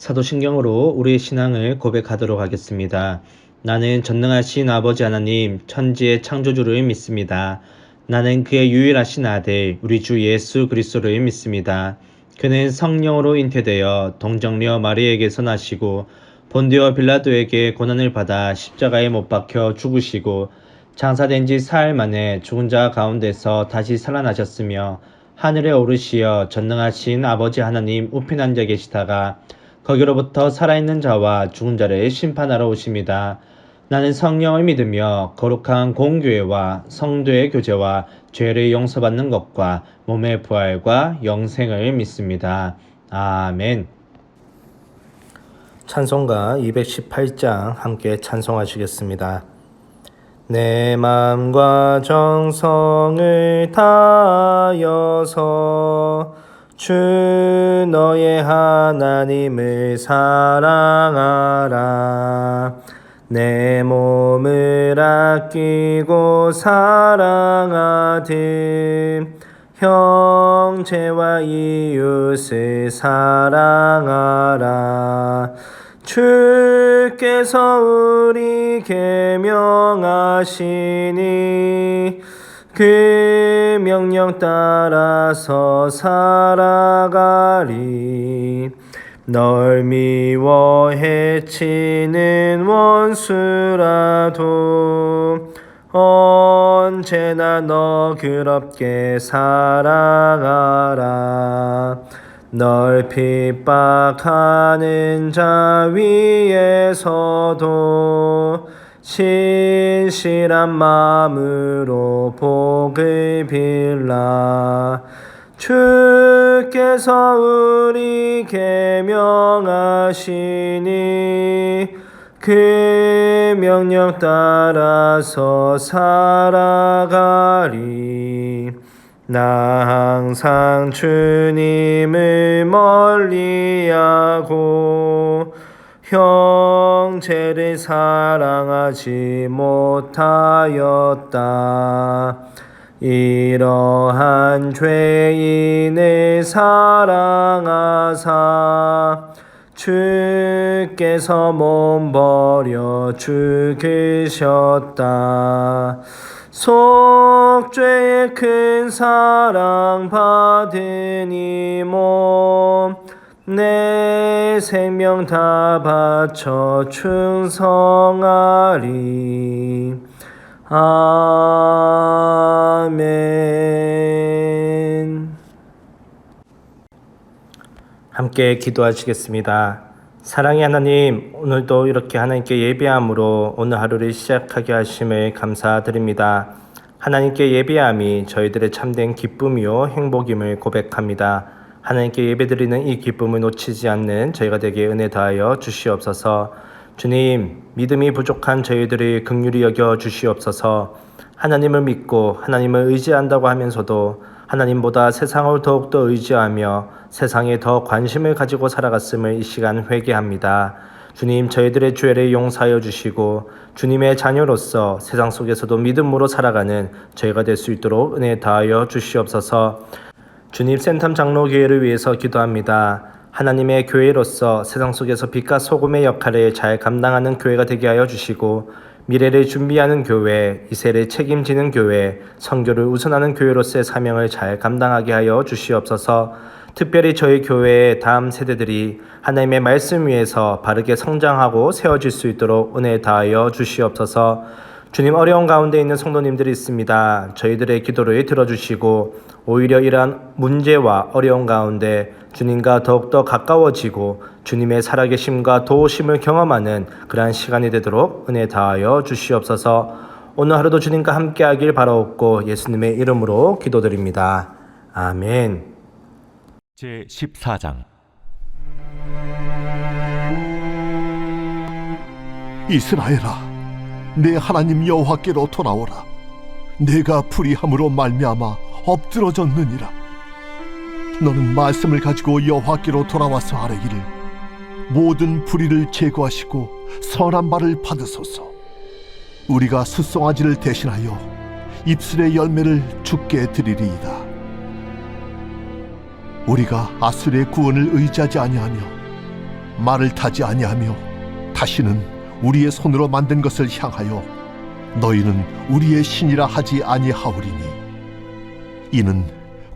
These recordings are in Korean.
사도신경으로 우리의 신앙을 고백하도록 하겠습니다. 나는 전능하신 아버지 하나님, 천지의 창조주를 믿습니다. 나는 그의 유일하신 아들, 우리 주 예수 그리스도를 믿습니다. 그는 성령으로 잉태되어 동정녀 마리에게서 나시고 본디오 빌라도에게 고난을 받아 십자가에 못 박혀 죽으시고 장사된 지 사흘 만에 죽은 자 가운데서 다시 살아나셨으며 하늘에 오르시어 전능하신 아버지 하나님 우편 앉아 계시다가 거기로부터 살아있는 자와 죽은 자를 심판하러 오십니다. 나는 성령을 믿으며 거룩한 공교회와 성도의 교제와 죄를 용서받는 것과 몸의 부활과 영생을 믿습니다. 아멘. 찬송가 218장 함께 찬송하시겠습니다. 내 마음과 정성을 다하여서 주 너의 하나님을 사랑하라. 내 몸을 아끼고 사랑하듯 형제와 이웃을 사랑하라. 주께서 우리에게 명하시니 그 명령 따라서 살아가리. 널 미워 해치는 원수라도 언제나 너그럽게 살아가라. 널 핍박하는 자 위에서도 신실한 마음으로 복을 빌라. 주께서 우리에게 명하시니 그 명령 따라서 살아가리. 나 항상 주님을 멀리하고 형제를 사랑하지 못하였다. 이러한 죄인을 사랑하사 주께서 몸 버려 죽으셨다. 속죄의 큰 사랑 받은 이 몸 내 생명 다 바쳐 충성하리. 아멘. 함께 기도하시겠습니다. 사랑의 하나님, 오늘도 이렇게 하나님께 예배함으로 오늘 하루를 시작하게 하심을 감사드립니다. 하나님께 예배함이 저희들의 참된 기쁨이요 행복임을 고백합니다. 하나님께 예배드리는 이 기쁨을 놓치지 않는 저희가 되게 은혜 다하여 주시옵소서. 주님, 믿음이 부족한 저희들을 긍휼히 여겨 주시옵소서. 하나님을 믿고 하나님을 의지한다고 하면서도 하나님보다 세상을 더욱더 의지하며 세상에 더 관심을 가지고 살아갔음을 이 시간 회개합니다. 주님, 저희들의 죄를 용서하여 주시고 주님의 자녀로서 세상 속에서도 믿음으로 살아가는 저희가 될 수 있도록 은혜 다하여 주시옵소서. 주님, 센텀 장로교회를 위해서 기도합니다. 하나님의 교회로서 세상 속에서 빛과 소금의 역할을 잘 감당하는 교회가 되게 하여 주시고 미래를 준비하는 교회, 이 세를 책임지는 교회, 선교를 우선하는 교회로서의 사명을 잘 감당하게 하여 주시옵소서. 특별히 저희 교회의 다음 세대들이 하나님의 말씀 위에서 바르게 성장하고 세워질 수 있도록 은혜 다하여 주시옵소서. 주님, 어려운 가운데 있는 성도님들이 있습니다. 저희들의 기도를 들어주시고 오히려 이러한 문제와 어려운 가운데 주님과 더욱더 가까워지고 주님의 살아계심과 도우심을 경험하는 그러한 시간이 되도록 은혜 다하여 주시옵소서. 오늘 하루도 주님과 함께하길 바라옵고 예수님의 이름으로 기도드립니다. 아멘. 제14장 이스라엘아, 내 하나님 여호와께로 돌아오라. 내가 불의함으로 말미암아 엎드러졌느니라. 너는 말씀을 가지고 여호와께로 돌아와서 아뢰기를 모든 불의를 제거하시고 선한 말을 받으소서. 우리가 숫송아지를 대신하여 입술의 열매를 주께 드리리이다. 우리가 아수르의 구원을 의지하지 아니하며 말을 타지 아니하며 다시는 우리의 손으로 만든 것을 향하여 너희는 우리의 신이라 하지 아니하오리니 이는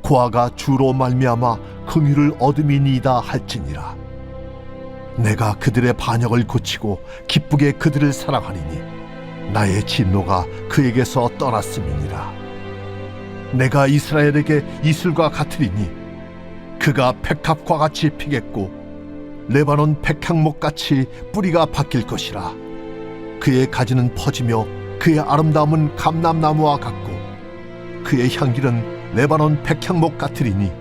고아가 주로 말미암아 긍휼을 얻음이니이다 할지니라. 내가 그들의 반역을 고치고 기쁘게 그들을 사랑하리니 나의 진노가 그에게서 떠났음이니라. 내가 이스라엘에게 이슬과 같으리니 그가 백합과 같이 피겠고 레바논 백향목 같이 뿌리가 바뀔 것이라. 그의 가지는 퍼지며 그의 아름다움은 감람나무와 같고 그의 향기는 레바논 백향목 같으리니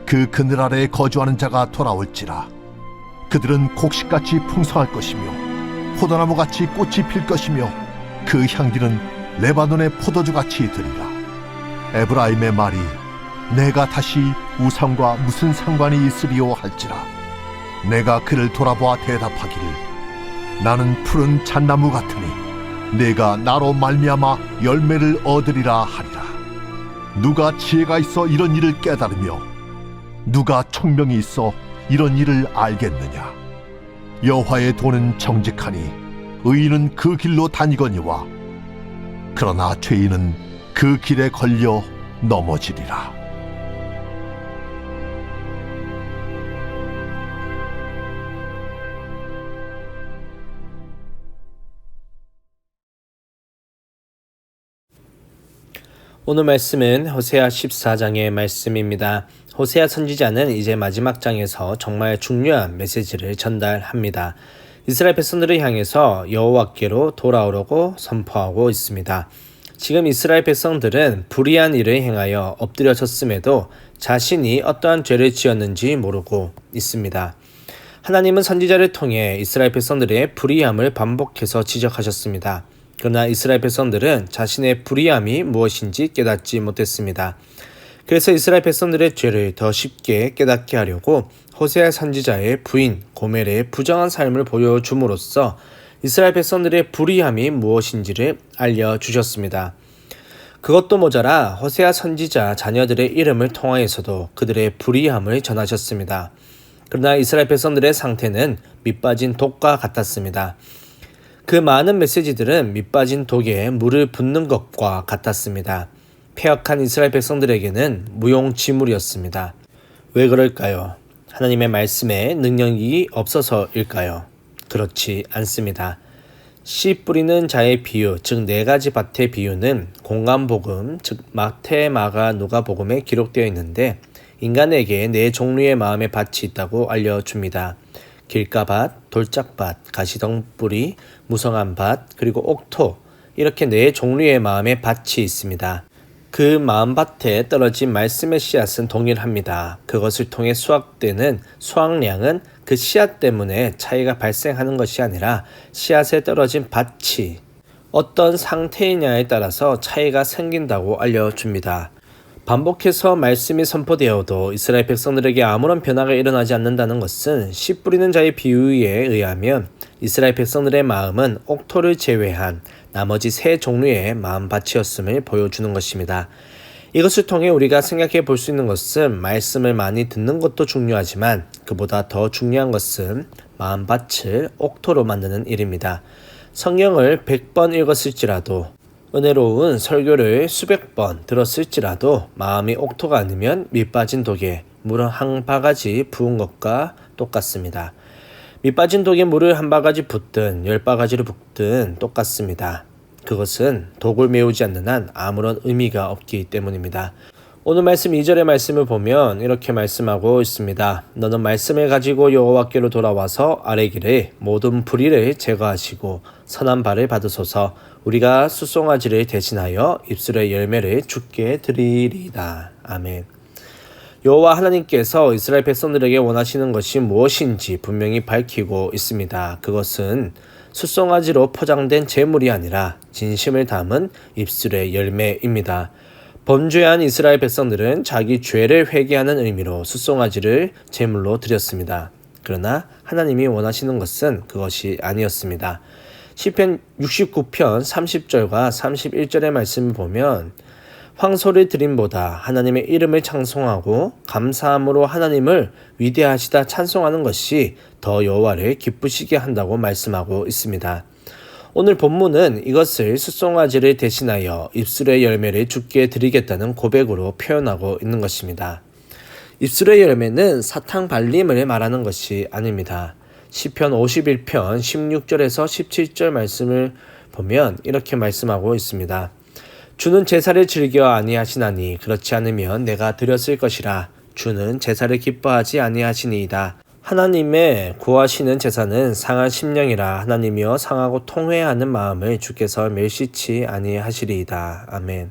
그 그늘 아래에 거주하는 자가 돌아올지라. 그들은 곡식같이 풍성할 것이며 포도나무같이 꽃이 필 것이며 그 향기는 레바논의 포도주같이 들리라. 에브라임의 말이 내가 다시 우상과 무슨 상관이 있으리요 할지라. 내가 그를 돌아보아 대답하기를 나는 푸른 잣나무 같으니 내가 나로 말미암아 열매를 얻으리라 하리라. 누가 지혜가 있어 이런 일을 깨달으며 누가 총명이 있어 이런 일을 알겠느냐. 여호와의 도는 정직하니 의인은 그 길로 다니거니와 그러나 죄인은 그 길에 걸려 넘어지리라. 오늘 말씀은 호세아 14장의 말씀입니다. 호세아 선지자는 이제 마지막 장에서 정말 중요한 메시지를 전달합니다. 이스라엘 백성들을 향해서 여호와께로 돌아오라고 선포하고 있습니다. 지금 이스라엘 백성들은 불의한 일을 행하여 엎드려졌음에도 자신이 어떠한 죄를 지었는지 모르고 있습니다. 하나님은 선지자를 통해 이스라엘 백성들의 불의함을 반복해서 지적하셨습니다. 그러나 이스라엘 백성들은 자신의 불의함이 무엇인지 깨닫지 못했습니다. 그래서 이스라엘 백성들의 죄를 더 쉽게 깨닫게 하려고 호세아 선지자의 부인 고멜의 부정한 삶을 보여줌으로써 이스라엘 백성들의 불의함이 무엇인지를 알려주셨습니다. 그것도 모자라 호세아 선지자 자녀들의 이름을 통하여서도 그들의 불의함을 전하셨습니다. 그러나 이스라엘 백성들의 상태는 밑빠진 독과 같았습니다. 그 많은 메시지들은 밑빠진 독에 물을 붓는 것과 같았습니다. 패역한 이스라엘 백성들에게는 무용지물이었습니다. 왜 그럴까요? 하나님의 말씀에 능력이 없어서일까요? 그렇지 않습니다. 씨 뿌리는 자의 비유, 즉 4가지 밭의 비유는 공간복음, 즉 마태, 마가, 누가복음에 기록되어 있는데 인간에게 4종류의 마음의 밭이 있다고 알려줍니다. 길가밭, 돌짝밭, 가시덩뿌리, 무성한 밭, 그리고 옥토, 이렇게 4종류의 마음의 밭이 있습니다. 그 마음밭에 떨어진 말씀의 씨앗은 동일합니다. 그것을 통해 수확되는 수확량은 그 씨앗 때문에 차이가 발생하는 것이 아니라 씨앗에 떨어진 밭이 어떤 상태이냐에 따라서 차이가 생긴다고 알려줍니다. 반복해서 말씀이 선포되어도 이스라엘 백성들에게 아무런 변화가 일어나지 않는다는 것은 씨 뿌리는 자의 비유에 의하면 이스라엘 백성들의 마음은 옥토를 제외한 나머지 3종류의 마음밭이었음을 보여주는 것입니다. 이것을 통해 우리가 생각해 볼 수 있는 것은 말씀을 많이 듣는 것도 중요하지만 그보다 더 중요한 것은 마음밭을 옥토로 만드는 일입니다. 성경을 100번 읽었을지라도 은혜로운 설교를 수백 번 들었을지라도 마음이 옥토가 아니면 밑빠진 독에 물 한 바가지 부은 것과 똑같습니다. 밑빠진 독에 물을 한 바가지 붓든 10바가지를 붓든 똑같습니다. 그것은 독을 메우지 않는 한 아무런 의미가 없기 때문입니다. 오늘 말씀 2절의 말씀을 보면 이렇게 말씀하고 있습니다. 너는 말씀을 가지고 여호와께로 돌아와서 아뢰기를 모든 불의를 제거하시고 선한 발을 받으소서. 우리가 숫송아지를 대신하여 입술의 열매를 주께 드리리이다. 아멘. 여호와 하나님께서 이스라엘 백성들에게 원하시는 것이 무엇인지 분명히 밝히고 있습니다. 그것은 숫송아지로 포장된 제물이 아니라 진심을 담은 입술의 열매입니다. 범죄한 이스라엘 백성들은 자기 죄를 회개하는 의미로 숫송아지를 제물로 드렸습니다. 그러나 하나님이 원하시는 것은 그것이 아니었습니다. 시편 69편 30절과 31절의 말씀을 보면 황소를 드림보다 하나님의 이름을 찬송하고 감사함으로 하나님을 위대하시다 찬송하는 것이 더 여호와를 기쁘시게 한다고 말씀하고 있습니다. 오늘 본문은 이것을 숫송아지를 대신하여 입술의 열매를 주께 드리겠다는 고백으로 표현하고 있는 것입니다. 입술의 열매는 사탕 발림을 말하는 것이 아닙니다. 시편 51편 16절에서 17절 말씀을 보면 이렇게 말씀하고 있습니다. 주는 제사를 즐겨 아니하시나니 그렇지 않으면 내가 드렸을 것이라. 주는 제사를 기뻐하지 아니하시니이다. 하나님의 구하시는 제사는 상한 심령이라. 하나님이여 상하고 통회하는 마음을 주께서 멸시치 아니하시리이다. 아멘.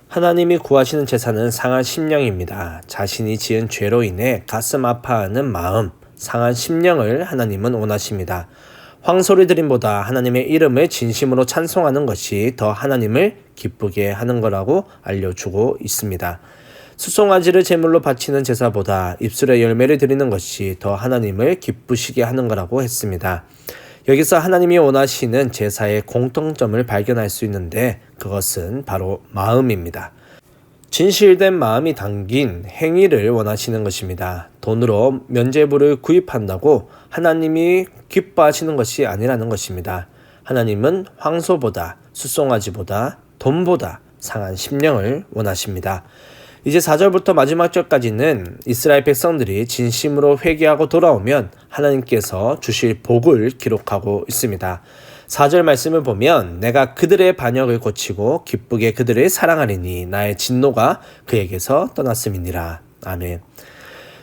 하나님이 구하시는 제사는 상한 심령입니다. 자신이 지은 죄로 인해 가슴 아파하는 마음, 상한 심령을 하나님은 원하십니다. 황소를 드림보다 하나님의 이름을 진심으로 찬송하는 것이 더 하나님을 기쁘게 하는 거라고 알려주고 있습니다. 숫송아지를 제물로 바치는 제사보다 입술의 열매를 드리는 것이 더 하나님을 기쁘시게 하는 거라고 했습니다. 여기서 하나님이 원하시는 제사의 공통점을 발견할 수 있는데 그것은 바로 마음입니다. 진실된 마음이 담긴 행위를 원하시는 것입니다. 돈으로 면죄부를 구입한다고 하나님이 기뻐하시는 것이 아니라는 것입니다. 하나님은 황소보다 숫송아지보다 돈보다 상한 심령을 원하십니다. 이제 4절부터 마지막 절까지는 이스라엘 백성들이 진심으로 회개하고 돌아오면 하나님께서 주실 복을 기록하고 있습니다. 4절 말씀을 보면 내가 그들의 반역을 고치고 기쁘게 그들을 사랑하리니 나의 진노가 그에게서 떠났음이니라. 아멘.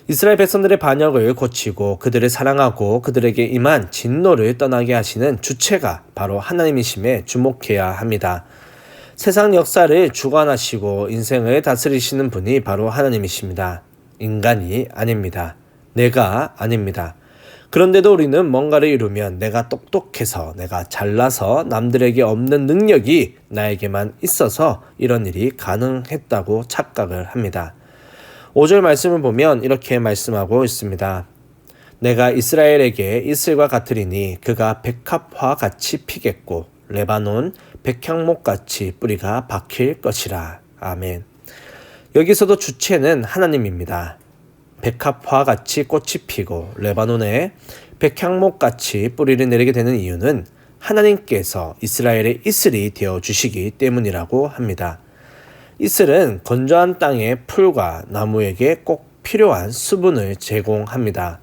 이스라엘 백성들의 반역을 고치고 그들을 사랑하고 그들에게 임한 진노를 떠나게 하시는 주체가 바로 하나님이심에 주목해야 합니다. 세상 역사를 주관하시고 인생을 다스리시는 분이 바로 하나님이십니다. 인간이 아닙니다. 내가 아닙니다. 그런데도 우리는 뭔가를 이루면 내가 똑똑해서, 내가 잘나서, 남들에게 없는 능력이 나에게만 있어서 이런 일이 가능했다고 착각을 합니다. 5절 말씀을 보면 이렇게 말씀하고 있습니다. 내가 이스라엘에게 이슬과 같으리니 그가 백합화 같이 피겠고 레바논 백향목 같이 뿌리가 박힐 것이라. 아멘. 여기서도 주체는 하나님입니다. 백합화 같이 꽃이 피고 레바논에 백향목 같이 뿌리를 내리게 되는 이유는 하나님께서 이스라엘의 이슬이 되어 주시기 때문이라고 합니다. 이슬은 건조한 땅의 풀과 나무에게 꼭 필요한 수분을 제공합니다.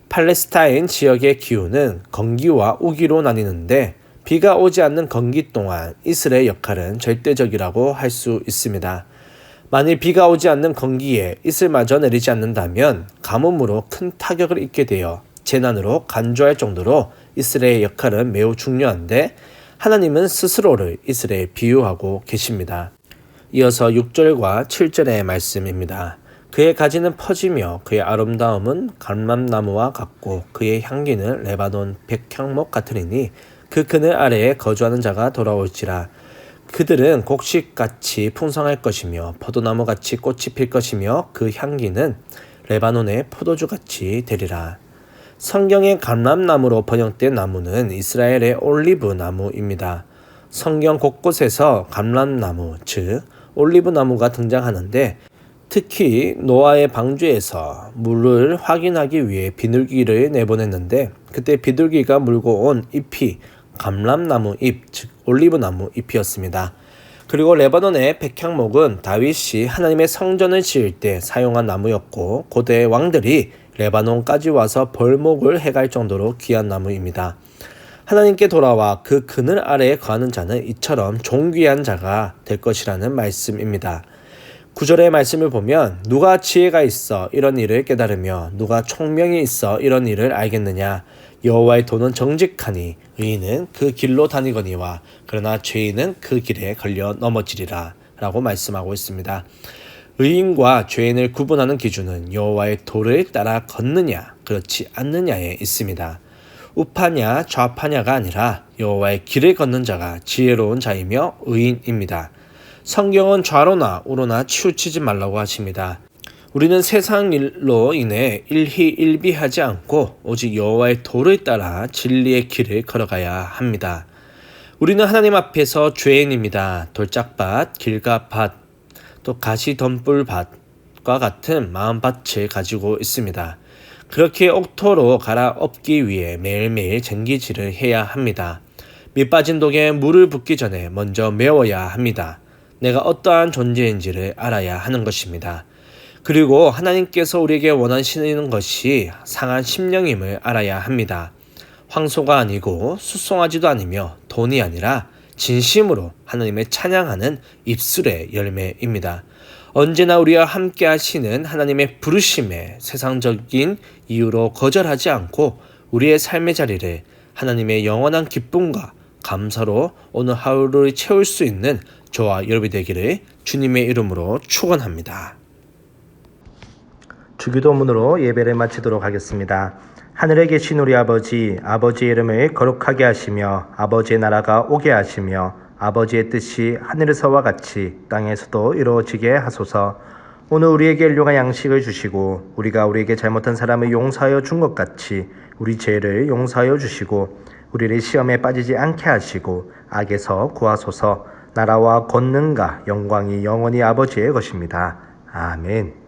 팔레스타인 지역의 기후는 건기와 우기로 나뉘는데 비가 오지 않는 건기 동안 이슬의 역할은 절대적이라고 할 수 있습니다. 만일 비가 오지 않는 건기에 이슬마저 내리지 않는다면 가뭄으로 큰 타격을 입게 되어 재난으로 간주할 정도로 이슬의 역할은 매우 중요한데 하나님은 스스로를 이슬에 비유하고 계십니다. 이어서 6절과 7절의 말씀입니다. 그의 가지는 퍼지며 그의 아름다움은 감람나무와 같고 그의 향기는 레바논 백향목 같으리니 그 그늘 아래에 거주하는 자가 돌아올지라. 그들은 곡식같이 풍성할 것이며 포도나무같이 꽃이 필 것이며 그 향기는 레바논의 포도주같이 되리라. 성경의 감람나무로 번역된 나무는 이스라엘의 올리브 나무입니다. 성경 곳곳에서 감람나무, 즉 올리브 나무가 등장하는데 특히 노아의 방주에서 물을 확인하기 위해 비둘기를 내보냈는데 그때 비둘기가 물고 온 잎이 감람나무 잎, 즉 올리브나무 잎이었습니다. 그리고 레바논의 백향목은 다윗이 하나님의 성전을 지을 때 사용한 나무였고 고대의 왕들이 레바논까지 와서 벌목을 해갈 정도로 귀한 나무입니다. 하나님께 돌아와 그 그늘 아래에 거하는 자는 이처럼 존귀한 자가 될 것이라는 말씀입니다. 9절의 말씀을 보면 누가 지혜가 있어 이런 일을 깨달으며 누가 총명이 있어 이런 일을 알겠느냐. 여호와의 도는 정직하니 의인은 그 길로 다니거니와 그러나 죄인은 그 길에 걸려 넘어지리라 라고 말씀하고 있습니다. 의인과 죄인을 구분하는 기준은 여호와의 도를 따라 걷느냐 그렇지 않느냐에 있습니다. 우파냐 좌파냐가 아니라 여호와의 길을 걷는 자가 지혜로운 자이며 의인입니다. 성경은 좌로나 우로나 치우치지 말라고 하십니다. 우리는 세상 일로 인해 일희일비하지 않고 오직 여호와의 도를 따라 진리의 길을 걸어가야 합니다. 우리는 하나님 앞에서 죄인입니다. 돌짝밭, 길가밭, 또 가시덤불밭과 같은 마음밭을 가지고 있습니다. 그렇게 옥토로 갈아엎기 위해 매일매일 쟁기질을 해야 합니다. 밑 빠진 독에 물을 붓기 전에 먼저 메워야 합니다. 내가 어떠한 존재인지를 알아야 하는 것입니다. 그리고 하나님께서 우리에게 원하시는 것이 상한 심령임을 알아야 합니다. 황소가 아니고 숫송아지도 아니며 돈이 아니라 진심으로 하나님을 찬양하는 입술의 열매입니다. 언제나 우리와 함께 하시는 하나님의 부르심에 세상적인 이유로 거절하지 않고 우리의 삶의 자리를 하나님의 영원한 기쁨과 감사로 오늘 하루를 채울 수 있는 저와 여러분이 되기를 주님의 이름으로 축원합니다. 주기도문으로 예배를 마치도록 하겠습니다. 하늘에 계신 우리 아버지, 아버지의 이름을 거룩하게 하시며 아버지의 나라가 오게 하시며 아버지의 뜻이 하늘에서와 같이 땅에서도 이루어지게 하소서. 오늘 우리에게 일용할 양식을 주시고 우리가 우리에게 잘못한 사람을 용서하여 준 것 같이 우리 죄를 용서하여 주시고 우리를 시험에 빠지지 않게 하시고 악에서 구하소서. 나라와 권능과 영광이 영원히 아버지의 것입니다. 아멘.